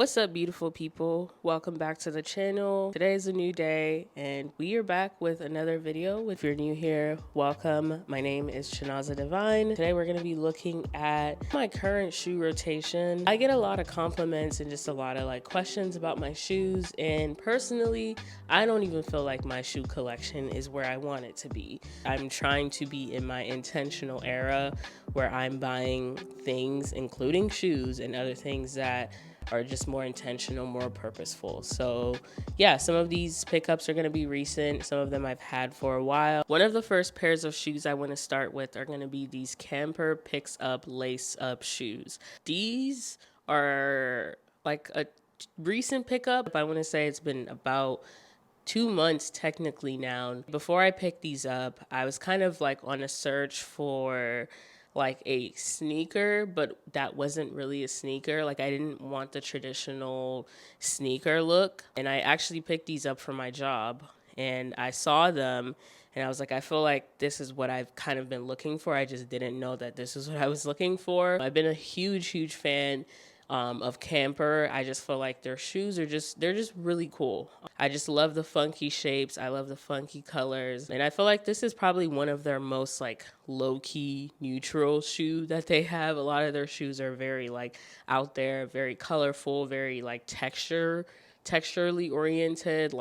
What's up, beautiful people? Welcome back to the channel. Today is a new day and we are back with another video. If you're new here, welcome. My name is Chinaza Divine. Today we're going to be looking at my current shoe rotation. I get a lot of compliments and just a lot of questions about my shoes, and personally I don't even feel like my shoe collection is where I want it to be. I'm trying to be in my intentional era where I'm buying things, including shoes and other things that are just more intentional, more purposeful. So yeah, some of these pickups are going to be recent. Some of them I've had for a while. One of the first pairs of shoes I want to start with are going to be these Camper Picks Up Lace Up shoes. These are like a recent pickup. I want to say it's been about 2 months technically now. Before I picked these up, I was kind of on a search for a sneaker, but that wasn't really a sneaker. I didn't want the traditional sneaker look. And I actually picked these up for my job and I saw them and I was like, I feel like this is what I've kind of been looking for. I just didn't know that this is what I was looking for. I've been a huge fan of Camper. I just feel like their shoes are they're just really cool. I just love the funky shapes. I love the funky colors. And I feel like this is probably one of their most low-key neutral shoe that they have. A lot of their shoes are very out there, very colorful, very texturally oriented.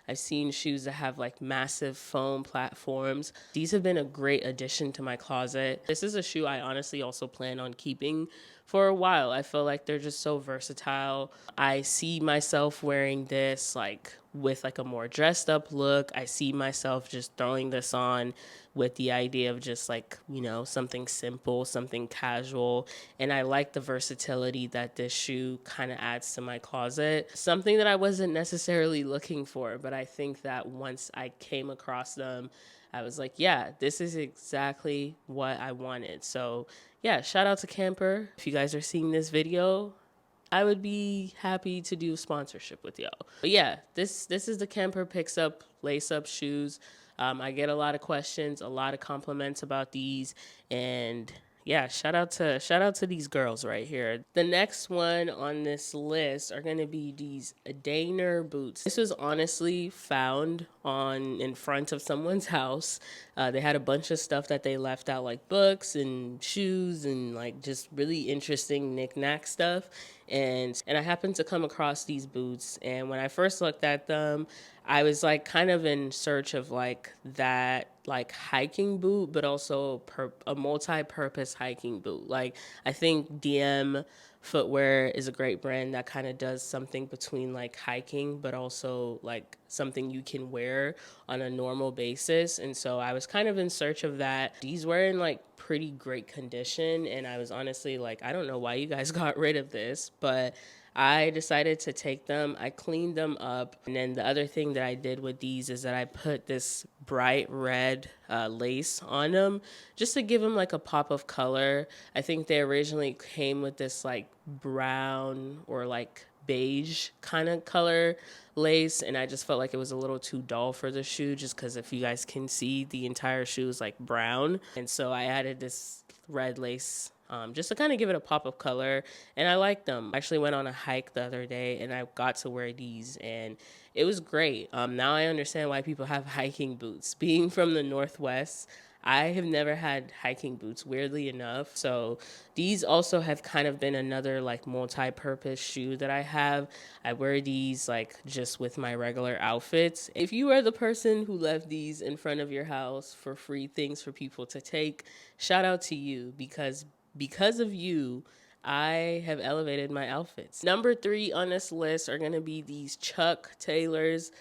I've seen shoes that have massive foam platforms. These have been a great addition to my closet. This is a shoe I honestly also plan on keeping for a while. I feel like they're just so versatile. I see myself wearing this with a more dressed up look. I see myself just throwing this on with the idea of just something simple, something casual. And I like the versatility that this shoe kind of adds to my closet. Something that I wasn't necessarily looking for, but I think that once I came across them, I was like, yeah, this is exactly what I wanted. So yeah, shout out to Camper. If you guys are seeing this video, I would be happy to do sponsorship with y'all. But yeah, this is the Camper Picks Up Lace Up shoes. I get a lot of questions, a lot of compliments about these, and yeah, shout out to these girls right here. The next one on this list are going to be these Daner boots. This was honestly found in front of someone's house. They had a bunch of stuff that they left out, like books and shoes and just really interesting knick-knack stuff. And I happened to come across these boots, and when I first looked at them, I was kind of in search of that hiking boot, but also a multi-purpose hiking boot. I think DM footwear is a great brand that kind of does something between hiking, but also something you can wear on a normal basis. And so I was kind of in search of that. These were in pretty great condition, and I was honestly I don't know why you guys got rid of this, but I decided to take them. I cleaned them up. And then the other thing that I did with these is that I put this bright red lace on them just to give them a pop of color. I think they originally came with this brown or beige kind of color lace, and I just felt like it was a little too dull for the shoe, just because if you guys can see, the entire shoe is brown. And so I added this red lace just to kind of give it a pop of color, and I like them. I actually went on a hike the other day and I got to wear these and it was great. Now I understand why people have hiking boots. Being from the Northwest, I have never had hiking boots, weirdly enough. So these also have kind of been another multi-purpose shoe that I have. I wear these just with my regular outfits. If you are the person who left these in front of your house for free things for people to take, shout out to you, because of you, I have elevated my outfits. Number 3 on this list are going to be these Chuck Taylors.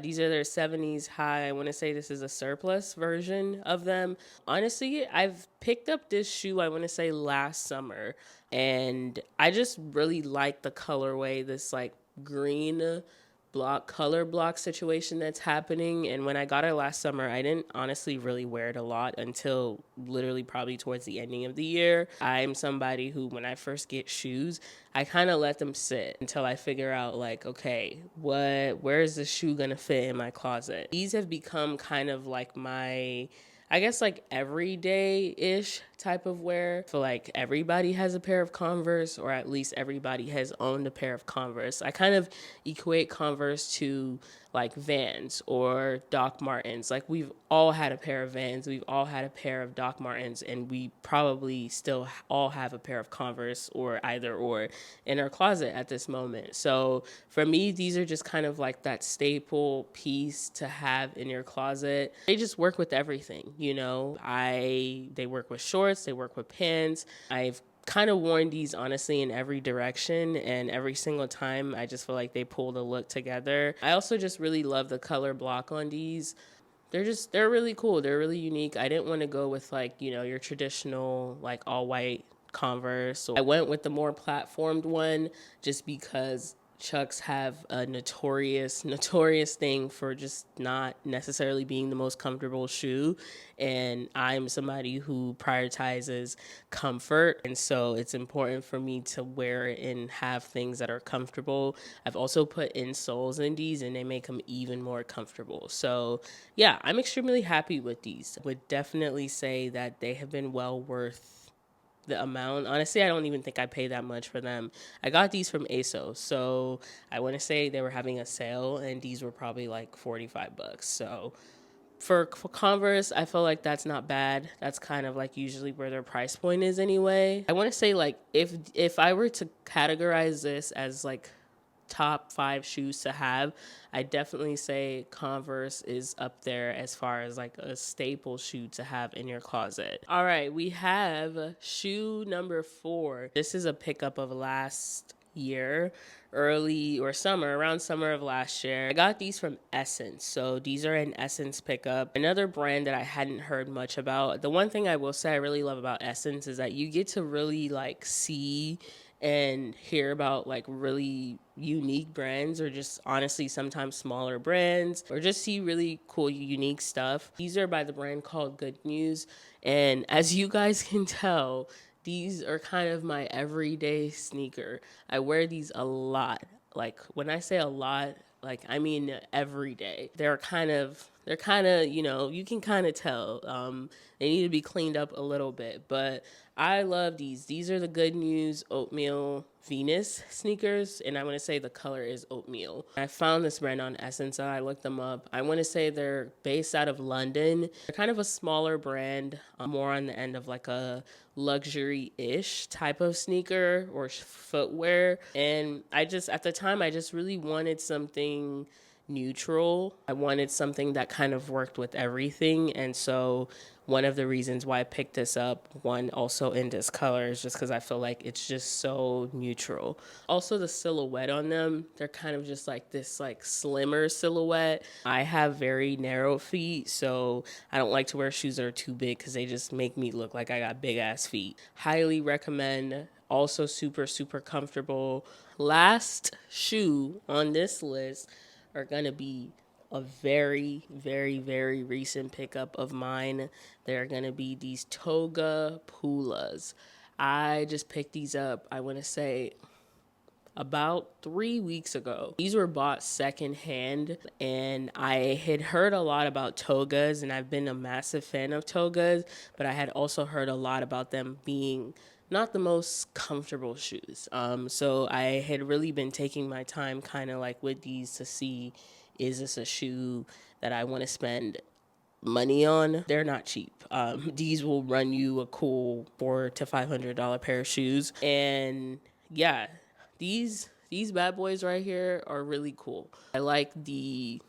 These are their 70s high. I want to say this is a surplus version of them. Honestly, I've picked up this shoe, I want to say last summer, and I just really like the colorway, this green color block situation that's happening. And when I got it last summer, I didn't honestly really wear it a lot until literally probably towards the ending of the year. I'm somebody who, when I first get shoes, I kind of let them sit until I figure out okay, where is this shoe gonna fit in my closet? These have become kind of my, I guess, everyday-ish type of wear. I feel like everybody has a pair of Converse, or at least everybody has owned a pair of Converse. I kind of equate Converse to like Vans or Doc Martens. Like we've all had a pair of Vans, we've all had a pair of Doc Martens, and we probably still all have a pair of Converse or either or in our closet at this moment. So for me, these are just kind of like that staple piece to have in your closet. They just work with everything, you know. They work with shorts, they work with pants. I've kind of worn these honestly in every direction, and every single time I just feel like they pull the look together. I also just really love the color block on these. They're really cool. They're really unique. I didn't want to go with like, you know, your traditional like all white Converse. So I went with the more platformed one just because Chucks have a notorious thing for just not necessarily being the most comfortable shoe. And I'm somebody who prioritizes comfort. And so it's important for me to wear it and have things that are comfortable. I've also put insoles in these and they make them even more comfortable. So yeah, I'm extremely happy with these. Would definitely say that they have been well worth the amount. Honestly, I don't even think I paid that much for them. I got these from ASOS, so I want to say they were having a sale, and these were probably like $45. So for Converse, I feel like that's not bad. That's kind of like usually where their price point is anyway. I want to say like if I were to categorize this as like top 5 shoes to have, I definitely say Converse is up there as far as like a staple shoe to have in your closet. All right, we have shoe number 4. This is a pickup of last year, around summer of last year. I got these from Essence. So these are an Essence pickup, another brand that I hadn't heard much about. The one thing I will say I really love about Essence is that you get to really like see and hear about like really unique brands, or just honestly sometimes smaller brands, or just see really cool unique stuff. These are by the brand called Good News, and as you guys can tell, these are kind of my everyday sneaker. I wear these a lot. Like when I say a lot, like I mean every day. They're kind of, you know, you can kind of tell. They need to be cleaned up a little bit, but I love these. These are the Good News Oatmeal Venus sneakers, and I want to say the color is oatmeal. I found this brand on Essence, and I looked them up. I want to say they're based out of London. They're kind of a smaller brand, more on the end of like a luxury-ish type of sneaker or footwear. And at the time, I just really wanted something neutral. I wanted something that kind of worked with everything. And so one of the reasons why I picked this up, one also in this color, is just because I feel like it's just so neutral. Also the silhouette on them, they're kind of just like this like slimmer silhouette. I have very narrow feet, so I don't like to wear shoes that are too big because they just make me look like I got big ass feet. Highly recommend. Also super, super comfortable. Last shoe on this list are gonna be a very, very, very recent pickup of mine. They're gonna be these Toga Pulas. I just picked these up, I wanna say about 3 weeks ago. These were bought secondhand, and I had heard a lot about togas, and I've been a massive fan of togas, but I had also heard a lot about them being not the most comfortable shoes. So I had really been taking my time kind of like with these to see, is this a shoe that I want to spend money on? They're not cheap. These will run you a cool $400 to $500 pair of shoes. And yeah, these bad boys right here are really cool. I like the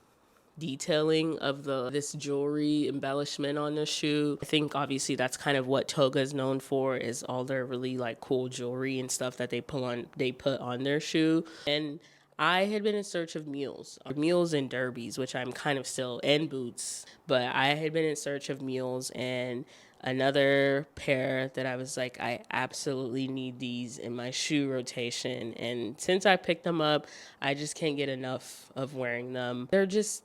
detailing of this jewelry embellishment on the shoe. I think obviously that's kind of what Toga is known for, is all their really like cool jewelry and stuff that they put on their shoe. And I had been in search of mules and derbies, which I'm kind of still, and boots, but I had been in search of mules, and another pair that I was like, I absolutely need these in my shoe rotation. And since I picked them up, I just can't get enough of wearing them. They're just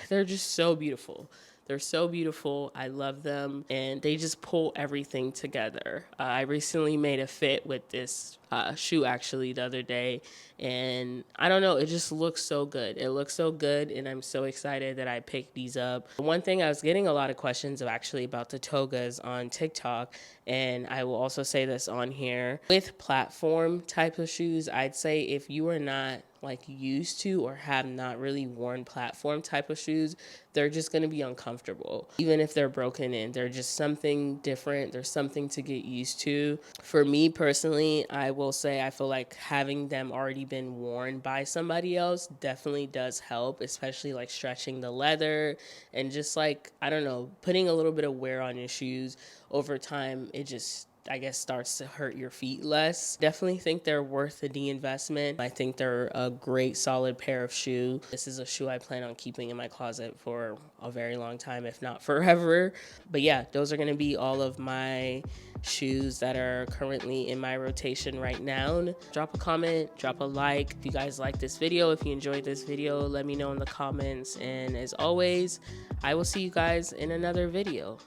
so beautiful. They're so beautiful. I love them, and they just pull everything together. I recently made a fit with this shoe actually the other day, and I don't know, it just looks so good. It looks so good, and I'm so excited that I picked these up. One thing, I was getting a lot of questions actually about the togas on TikTok, and I will also say this on here. With platform type of shoes, I'd say if you are not like used to or have not really worn platform type of shoes, they're just going to be uncomfortable. Even if they're broken in, they're just something different. There's something to get used to. For me personally, I will say I feel like having them already been worn by somebody else definitely does help, especially like stretching the leather and just like, I don't know, putting a little bit of wear on your shoes over time. It just, I guess, starts to hurt your feet less. Definitely think they're worth the investment. I think they're a great solid pair of shoe. This is a shoe I plan on keeping in my closet for a very long time, if not forever. But yeah, those are going to be all of my shoes that are currently in my rotation right now. Drop a comment, drop a like if you guys like this video. If you enjoyed this video, let me know in the comments. And as always, I will see you guys in another video.